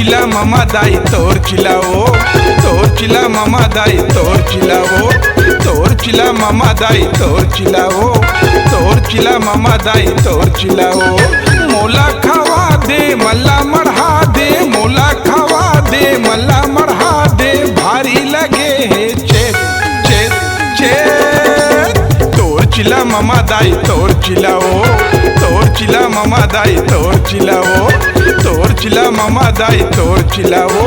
चिला मामा दाई तोर चिलाओ, तोर चिला मामा दाई तोर चिलाओ, तोर चिला मामा दाई तोर चिलाओ, तोर चिला मामा दाई तोर चिलाओ। मोला खावा दे मल्ला मढ़ा दे, मोला खावा दे मल्ला मढ़ा दे, भारी लगे है चेत चेत चेत। तोर चिला मामा दाई तोर चिलाओ, तोर चिला मामा दाई तोर चिलाओ, तोर चिला मामा दाई तोर चिलाओ,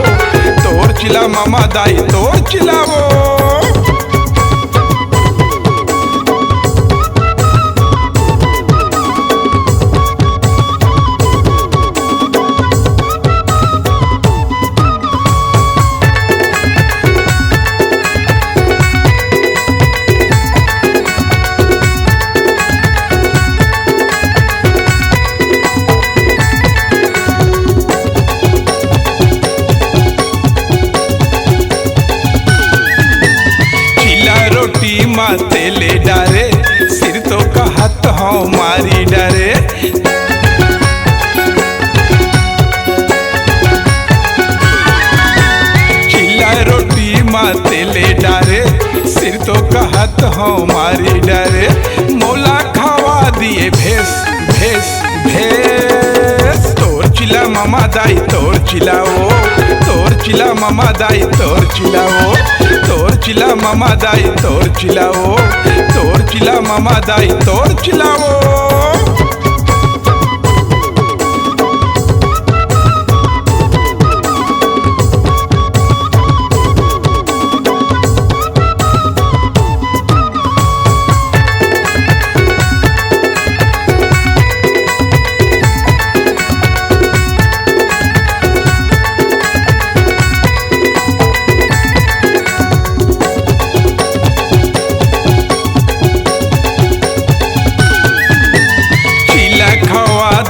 तोर चिला मामा दाई तोर चिलाओ। रोटी माँ तेले डारे, सिर तो कहत हूँ मारी डारे। चिल्ला रोटी माँ तेले डारे, सिर तो कहत हूँ मारी डारे। मोला खावा दिए भेस भेस भेस। तोर चिला मामा दाई तोर चिलाओ, तोर चिला मामा दाई तोर चिलाओ, तोर चिला मामा दाई तोर चिलाओ, तोर चिला मामा दाई तोर चिलाओ।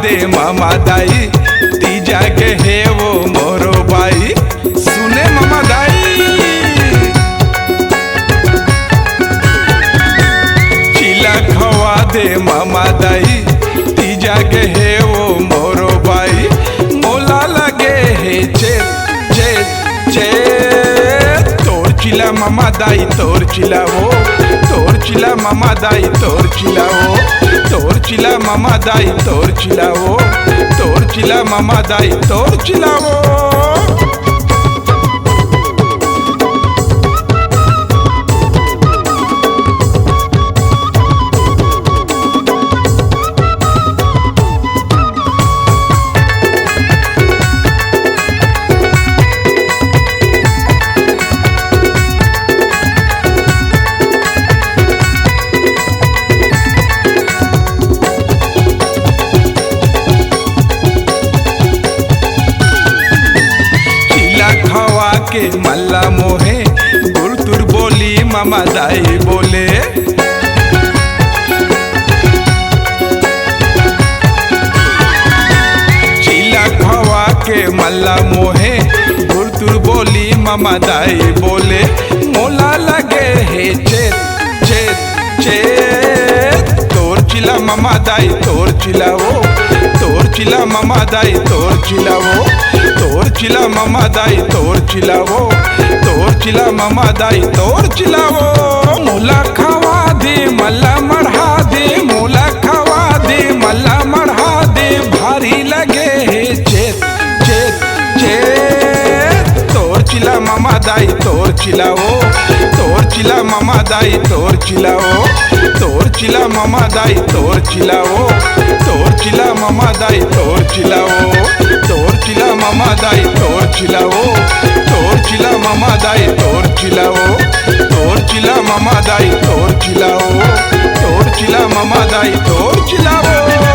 दे मामा दाई तीजा के है वो मोरो बाई। सुने मामा दाई चिला खवा दे मामा दाई तीजा के है वो मोरो बाई। मोला लगे है चेत चेत चेत। तोर चिला मामा दाई तोर चिलाओ, तोर चिला मामा दाई तोर चिलाओ, तोर चिला मामा दाई तोर चिलाओ, तोर चिला मामा दाई तोर चिलाओ। के मल्ला मोहे गुरतुर बोली मामा दाई बोले। चिला खवा के मल्ला मोहे गुरतुर बोली मामा दाई बोले। मोला लगे है चेत चेत चेत। तोर चिला मामा दाई तोर चिलाओ, तोर चिला मामा दाई तोर चिलाओ, तोर चिला मामा दाई तोर चिलाओ, तोर चिला मामा दाई तोर चिलाओ। मोला खावा दे मल्ला मढ़ा दे, मोला खावा दे मल्ला मढ़ा दे, भारी लगे है चेत चेत चेत। तोर चिला मामा दाई तोर चिलाओ, तोर चिला मामा दाई तोर चिलाओ, तोर चिला मामा दाई तोर चिलाओ, तोर चिला मामा दाई तोर चिलाओ, तोर चिला मामा दाई तोर चिलाओ, तोर चिला मामा दाई तोर चिलाओ, तोर चिला मामा दाई तोर चिलाओ, तोर चिला मामा दाई तोर चिलाओ।